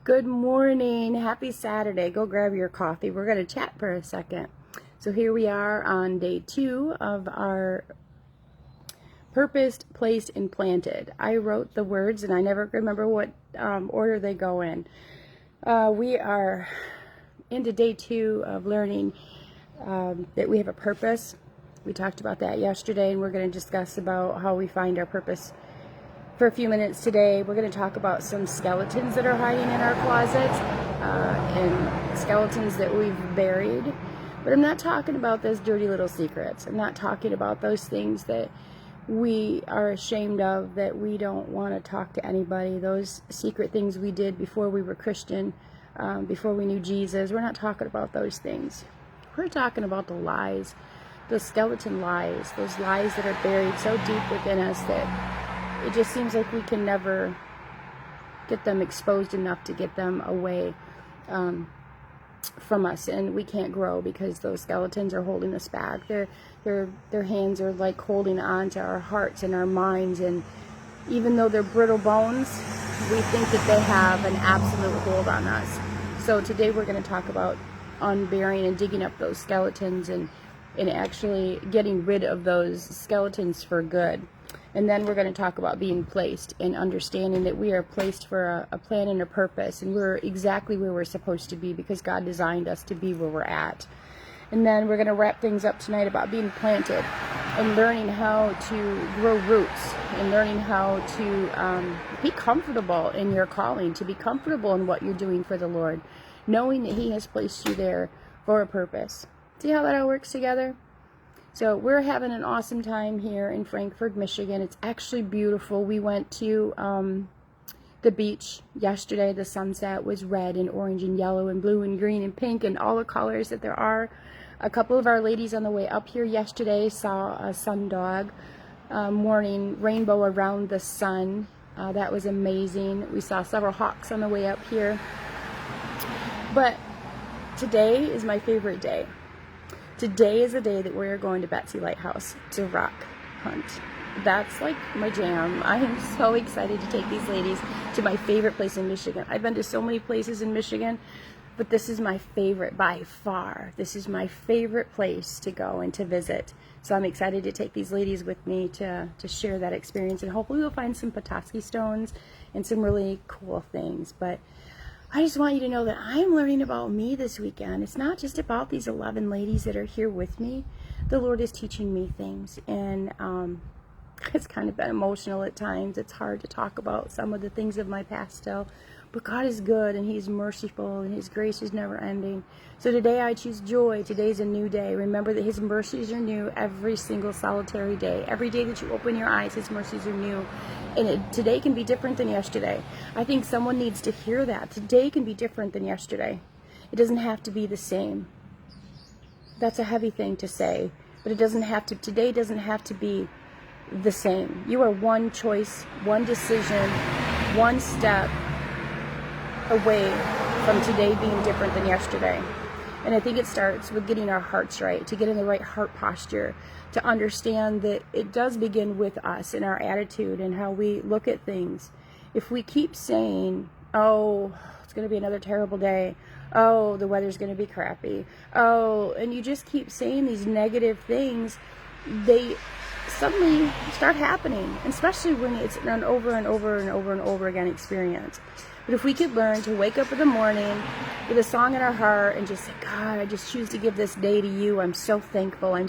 Good morning. Happy Saturday. Go grab your coffee. We're going to chat for a second. So here we are on day 2 of our purposed, placed, and planted. I wrote the words and I never remember what order they go in. We are into day 2 of learning that we have a purpose. We talked about that yesterday, and we're going to discuss about how we find our purpose for a few minutes today. We're going to talk about some skeletons that are hiding in our closets and skeletons that we've buried. But I'm not talking about those dirty little secrets. I'm not talking about those things that we are ashamed of, that we don't want to talk to anybody, those secret things we did before we were Christian, before we knew Jesus. We're not talking about those things. We're talking about the lies, the skeleton lies, those lies that are buried so deep within us that it just seems like we can never get them exposed enough to get them away from us, and we can't grow because those skeletons are holding us back. Their hands are like holding on to our hearts and our minds, and even though they're brittle bones, we think that they have an absolute hold on us. So today we're going to talk about unburying and digging up those skeletons and actually getting rid of those skeletons for good. And then we're going to talk about being placed and understanding that we are placed for a plan and a purpose, and we're exactly where we're supposed to be because God designed us to be where we're at. And then we're going to wrap things up tonight about being planted and learning how to grow roots and learning how to be comfortable in your calling, to be comfortable in what you're doing for the Lord, knowing that He has placed you there for a purpose. See how that all works together? So we're having an awesome time here in Frankfort, Michigan. It's actually beautiful. We went to the beach yesterday. The sunset was red and orange and yellow and blue and green and pink and all the colors that there are. A couple of our ladies on the way up here yesterday saw a sundog morning rainbow around the sun. That was amazing. We saw several hawks on the way up here. But today is my favorite day. Today is the day that we're going to Betsy Lighthouse to rock hunt. That's like my jam. I am so excited to take these ladies to my favorite place in Michigan. I've been to so many places in Michigan, but this is my favorite by far. This is my favorite place to go and to visit. So I'm excited to take these ladies with me to share that experience, and hopefully we'll find some Petoskey stones and some really cool things. But I just want you to know that I'm learning about me this weekend. It's not just about these 11 ladies that are here with me. The Lord is teaching me things, and it's kind of been emotional at times. It's hard to talk about some of the things of my past still, but God is good, and He's merciful, and His grace is never ending. So today I choose joy. Today's a new day. Remember that His mercies are new every single solitary day. Every day that you open your eyes, His mercies are new. And today can be different than yesterday. I think someone needs to hear that. Today can be different than yesterday. It doesn't have to be the same. That's a heavy thing to say, but it doesn't have to. Today doesn't have to be the same. You are one choice, one decision, one step away from today being different than yesterday. And I think it starts with getting our hearts right, to get in the right heart posture, to understand that it does begin with us and our attitude and how we look at things. If we keep saying, oh, it's going to be another terrible day, oh, the weather's going to be crappy, oh, and you just keep saying these negative things, they suddenly start happening, especially when it's an over and over and over and over again experience. But if we could learn to wake up in the morning with a song in our heart and just say, God, I just choose to give this day to you. I'm so thankful. I'm